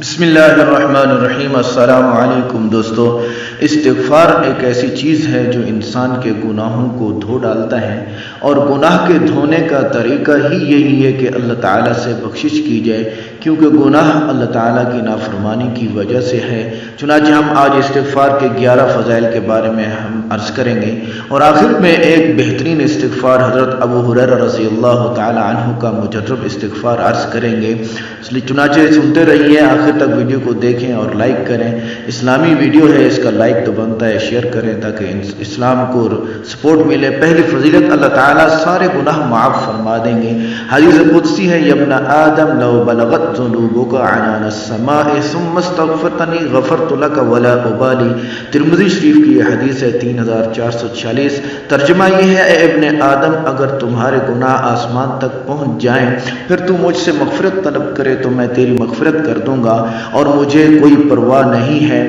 بسم اللہ الرحمن الرحیم۔ السلام علیکم دوستو۔ استغفار ایک ایسی چیز ہے جو انسان کے گناہوں کو دھو ڈالتا ہے، اور گناہ کے دھونے کا طریقہ ہی یہی ہے کہ اللہ تعالیٰ سے بخشش کی جائے، کیونکہ گناہ اللہ تعالیٰ کی نافرمانی کی وجہ سے ہے۔ چنانچہ ہم آج استغفار کے 11 فضائل کے بارے میں ہم عرض کریں گے، اور آخر میں ایک بہترین استغفار حضرت ابو ہریرہ رضی اللہ تعالی عنہ کا مجرب استغفار عرض کریں گے۔ اس لیے چنانچہ سنتے رہیے، آخر تک ویڈیو کو دیکھیں اور لائک کریں۔ اسلامی ویڈیو ہے، اس کا لائک تو بنتا ہے، شیئر کریں تاکہ اسلام کو سپورٹ ملے۔ پہلی فضیلت، اللہ تعالیٰ سارے گناہ معاف فرما دیں گے۔ حدیث قدسی ہے، یا ابن آدم لو بلغت ذنوبک عنان السماء ثم استغفرتنی غفرت لک ولا ابالی۔ ترمذی شریف کی یہ حدیث ہے 3446۔ ترجمہ یہ ہے، اے ابن آدم، اگر تمہارے گناہ آسمان تک پہنچ جائیں پھر تو مجھ سے مغفرت طلب کرے تو میں تیری مغفرت کر دوں گا اور مجھے کوئی پرواہ نہیں ہے۔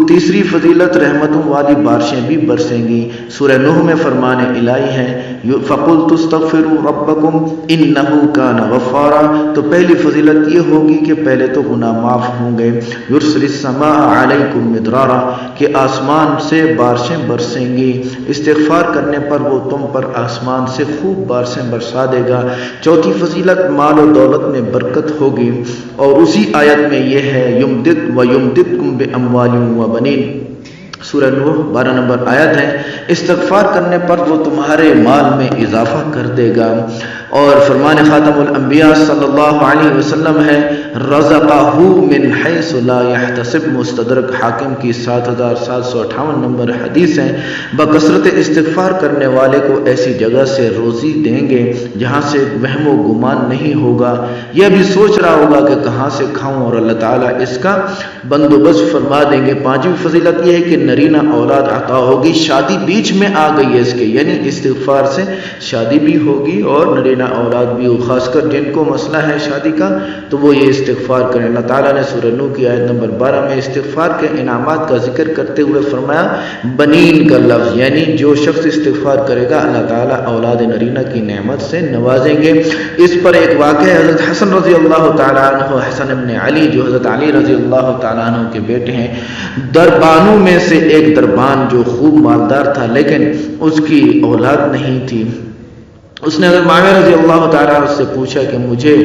تیسری فضیلت، رحمتوں والی بارشیں بھی برسیں گی۔ سورہ نوح میں فرمان الہی ہے، فَقُلْتُ اسْتَغْفِرُوا رَبَّكُمْ إِنَّهُ كَانَ غَفَّارًا۔ تو پہلی فضیلت یہ ہوگی کہ پہلے تو گناہ معاف ہوں گے۔ يُرْسِلِ السَّمَاءَ عَلَيْكُمْ مِدْرَارًا، کہ آسمان سے بارشیں برسیں گی۔ استغفار کرنے پر وہ تم پر آسمان سے خوب بارشیں برسا دے گا۔ چوتھی فضیلت، مال و دولت میں برکت ہوگی، اور اسی آیت میں یہ ہے، وَيُمْدِدْكُمْ بِأَمْوَالٍ وَبَنِينَ۔ سورہ نوح 12 نمبر آیت ہے۔ استغفار کرنے پر وہ تمہارے مال میں اضافہ کر دے گا، اور فرمان خاتم الانبیاء صلی اللہ علیہ وسلم ہے، رزقہ من حیث لا یحتسب۔ مستدرک حاکم کی 7758 نمبر حدیث ہے، بکثرت استغفار کرنے والے کو ایسی جگہ سے روزی دیں گے جہاں سے وہم و گمان نہیں ہوگا، یہ بھی سوچ رہا ہوگا کہ کہاں سے کھاؤں، اور اللہ تعالیٰ اس کا بندوبست فرما دیں گے۔ پانچویں فضیلت یہ ہے کہ نرینہ اولاد عطا ہوگی۔ شادی بیچ میں آ گئی ہے اس کے، یعنی استغفار سے شادی بھی ہوگی اور نرینہ اولاد بھی ہو۔ خاص کر جن کو مسئلہ ہے شادی کا تو وہ یہ استغفار کریں۔ اللہ تعالیٰ نے سورہ نوح کی آیت نمبر 12 میں استغفار کے انعامات کا ذکر کرتے ہوئے فرمایا، بنین کا لفظ، یعنی جو شخص استغفار کرے گا اللہ تعالیٰ اولاد نرینہ کی نعمت سے نوازیں گے۔ اس پر ایک واقعہ ہے، حضرت حسن رضی اللہ تعالیٰ عنہ، حسن ابن علی جو حضرت علی رضی اللہ تعالیٰ عنہ کے بیٹے ہیں، دربانوں میں سے ایک دربان جو خوب مالدار تھا لیکن اس کی اولاد نہیں تھی، اس نے حضرت معاویہ رضی اللہ تعالیٰ عنہ سے پوچھا کہ مجھے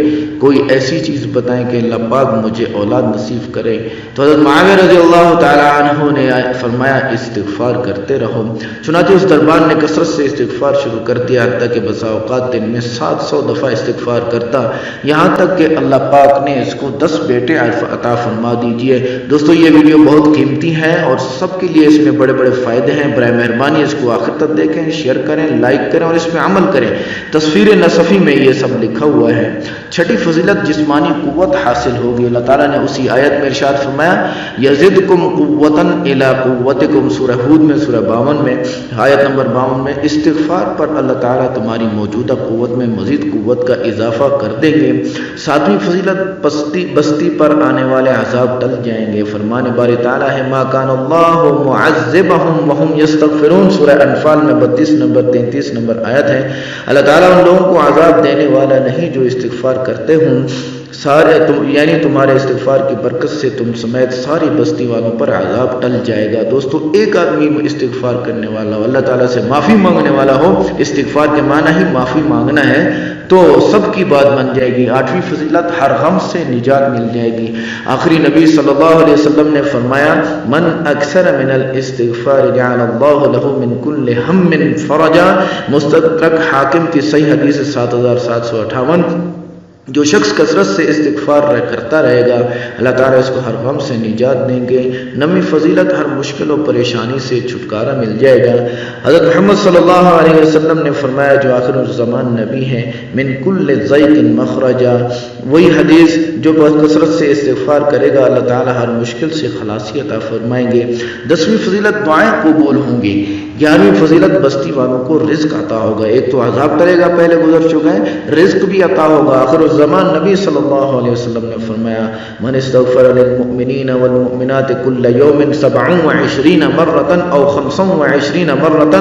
کوئی ایسی چیز بتائیں کہ اللہ پاک مجھے اولاد نصیب کرے۔ تو حضرت معاویہ رضی اللہ تعالیٰ عنہ نے فرمایا، استغفار کرتے رہو۔ چنانچہ اس دربان نے کثرت سے استغفار شروع کر دیا، حتیٰ کہ بسا اوقات دن میں 700 دفعہ استغفار کرتا، یہاں تک کہ اللہ پاک نے اس کو 10 بیٹے عطا فرما دیجئے۔ دوستو یہ ویڈیو بہت قیمتی ہے اور سب کے لیے اس میں بڑے بڑے فائدے ہیں، برائے مہربانی اس کو آخر تک دیکھیں، شیئر کریں، لائک کریں اور اس پہ عمل کریں۔ تصویر نصفی میں یہ سب لکھا ہوا ہے۔ چھٹی فضیلت، جسمانی قوت حاصل ہوگی۔ اللہ تعالیٰ نے اسی آیت میں ارشاد فرمایا، یزدکم قوتا الی قوتکم۔ سورہ ہود میں، سورہ 52 میں، آیت نمبر 52 میں، استغفار پر اللہ تعالیٰ تمہاری موجودہ قوت میں مزید قوت کا اضافہ کر دیں گے۔ ساتویں فضیلت، بستی پر آنے والے عذاب ٹل جائیں گے۔ فرمان باری تعالیٰ ہے، ما کان اللہ معذبہم وہم یستغفرون۔ سورہ انفال میں 32 نمبر 33 نمبر آیت ہے، اللہ تعالیٰ ان لوگوں کو عذاب دینے والا نہیں جو استغفار کرتے ہوں، یعنی تمہارے استغفار کی برکت سے تم سمیت ساری بستی والوں پر عذاب ٹل جائے گا۔ دوستو ایک آدمی استغفار کرنے والا ہو، اللہ تعالیٰ سے معافی مانگنے والا ہو، استغفار کے معنی ہی معافی مانگنا ہے، تو سب کی بات بن جائے گی۔ آٹھویں فضیلت، ہر غم سے نجات مل جائے گی۔ آخری نبی صلی اللہ علیہ وسلم نے فرمایا، من اکثر من الاستغفار جعل اللہ له من کل ہم فرجا۔ مستدرک حاکم کی صحیح حدیث 7758۔ جو شخص کثرت سے استغفار کرتا رہے گا اللہ تعالیٰ اس کو ہر غم سے نجات دیں گے۔ نویں فضیلت، ہر مشکل و پریشانی سے چھٹکارا مل جائے گا۔ حضرت محمد صلی اللہ علیہ وسلم نے فرمایا، جو آخر الزمان نبی ہیں، من کل ضیق مخرجا۔ وہی حدیث، جو کثرت سے استغفار کرے گا اللہ تعالیٰ ہر مشکل سے خلاصی عطا فرمائیں گے۔ 10ویں فضیلت، دعائیں قبول ہوں گی۔ 11ویں فضیلت، بستی والوں کو رزق عطا ہوگا۔ ایک تو عذاب ٹلے گا، پہلے گزر چکا ہے، رزق بھی عطا ہوگا۔ آخر الزمان نبی صلی اللہ علیہ وسلم نے فرمایا، من استغفر للمؤمنین والمؤمنات کل یوم 27 مرۃ او 25 مرۃ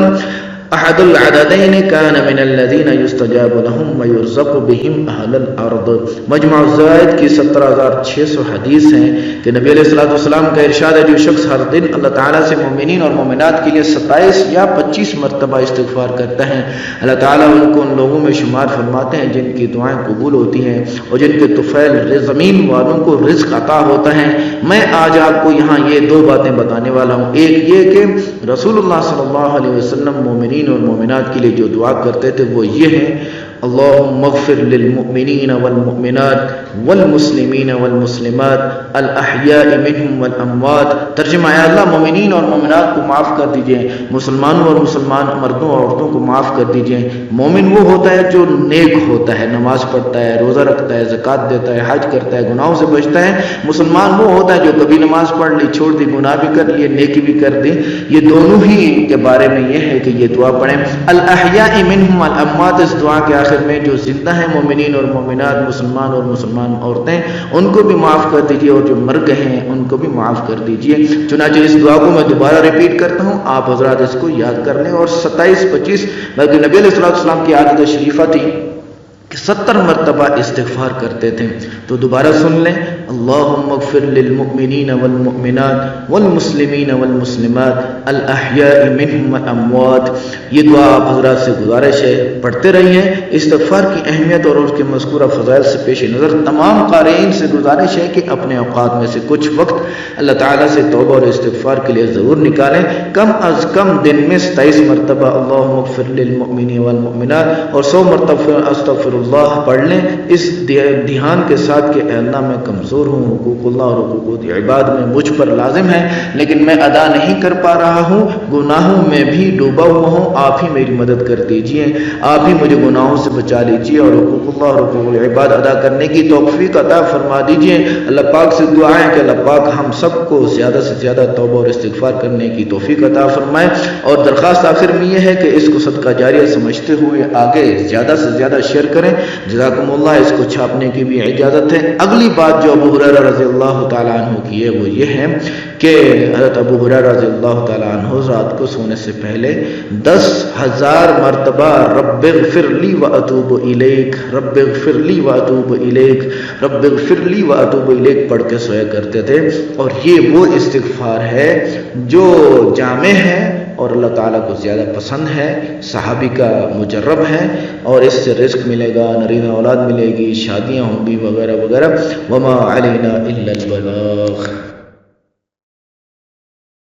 احد العددین کان من الذین یستجاب لهم ویرزق بهم اہل الارض۔ مجمع الزوائد کی 17,600 حدیث ہیں کہ نبی علیہ السلام کا ارشاد ہے جو شخص ہر دن اللہ تعالیٰ سے مومنین اور مومنات کے لیے 27 یا 25 مرتبہ استغفار کرتا ہے، اللہ تعالیٰ ان کو ان لوگوں میں شمار فرماتے ہیں جن کی دعائیں قبول ہوتی ہیں اور جن کے طفیل زمین والوں کو رزق عطا ہوتا ہے۔ میں آج آپ کو یہاں یہ دو باتیں بتانے والا ہوں، ایک یہ کہ رسول اللہ صلی اللہ علیہ وسلم مومنین اور مومنات کے لیے جو دعا کرتے تھے وہ یہ ہے، اللہم اغفر للمؤمنین والمؤمنات والمسلمین والمسلمات الاحیاء منہم والاموات۔ ترجمہ ہے اللہ مومنین اور مومنات کو معاف کر دیجئے، مسلمانوں اور مسلمان مردوں اور عورتوں کو معاف کر دیجئے۔ مومن وہ ہوتا ہے جو نیک ہوتا ہے، نماز پڑھتا ہے، روزہ رکھتا ہے، زکوٰۃ دیتا ہے، حج کرتا ہے، گناہوں سے بچتا ہے۔ مسلمان وہ ہوتا ہے جو کبھی نماز پڑھ لی، چھوڑ دی، گناہ بھی کر لیے، نیکی بھی کر دی۔ یہ دونوں ہی کے بارے میں یہ ہے کہ یہ دعا پڑھیں، الاحیاء منہم والاموات۔ اس دعا کے آخر میں جو زندہ ہیں مومنین اور مومنات، مسلمان اور مسلمان عورتیں، ان کو بھی معاف کر دیجئے، اور جو مر گئے ہیں ان کو بھی معاف کر دیجئے۔ چنانچہ اس دعا کو میں دوبارہ ریپیٹ کرتا ہوں، آپ حضرات اس کو یاد کر لیں۔ اور 27-25 بلکہ نبی علیہ السلام کی عادت شریفہ تھی کہ 70 مرتبہ استغفار کرتے تھے، تو دوبارہ سن لیں، اللہم اغفر للمؤمنین والمؤمنات والمسلمین والمسلمات الاحیاء منہم والاموات۔ یہ دعا آپ حضرات سے گزارش ہے پڑھتے رہیے۔ استغفار کی اہمیت اور اس کے مذکورہ فضائل سے پیش نظر تمام قارئین سے گزارش ہے کہ اپنے اوقات میں سے کچھ وقت اللہ تعالیٰ سے توبہ اور استغفار کے لیے ضرور نکالیں، کم از کم دن میں 27 مرتبہ اللہم اغفر للمؤمنین والمؤمنات اور 100 مرتبہ استغفر اللہ پڑھ لیں، اس دھیان کے ساتھ کہ اے اللہ میں کمزور ہوں، حقوق اللہ اور حقوق عباد میں مجھ پر لازم ہے لیکن میں ادا نہیں کر پا رہا ہوں، گناہوں میں بھی ڈوبا ہوا ہوں، آپ ہی میری مدد کر دیجئے، آپ ہی مجھے گناہوں سے بچا لیجئے اور حقوق اللہ اور حقوق عباد ادا کرنے کی توفیق عطا فرما دیجئے۔ اللہ پاک سے دعا ہے کہ اللہ پاک ہم سب کو زیادہ سے زیادہ توبہ اور استغفار کرنے کی توفیق عطا فرمائے۔ اور درخواست آخر میں یہ ہے کہ اس کو صدقہ جاریہ سمجھتے ہوئے آگے زیادہ سے زیادہ شیئر کریں، جزاکم اللہ۔ اس کو چھاپنے کی بھی اجازت ہے۔ اگلی بات جو ابو ہریرہ رضی اللہ تعالیٰ عنہ کی ہے وہ یہ ہے کہ حضرت ابو ہریرہ رضی اللہ تعالیٰ عنہ رات کو سونے سے پہلے 10,000 مرتبہ رب اغفر لی واتوب الیک، رب اغفر لی واتوب الیک، رب اغفر لی واتوب الیک پڑھ کے سویا کرتے تھے۔ اور یہ وہ استغفار ہے جو جامع ہے اور اللہ تعالیٰ کو زیادہ پسند ہے، صحابی کا مجرب ہے، اور اس سے رزق ملے گا، نرینہ اولاد ملے گی، شادیاں ہوں گی وغیرہ وغیرہ۔ وما علینا الا البلاغ۔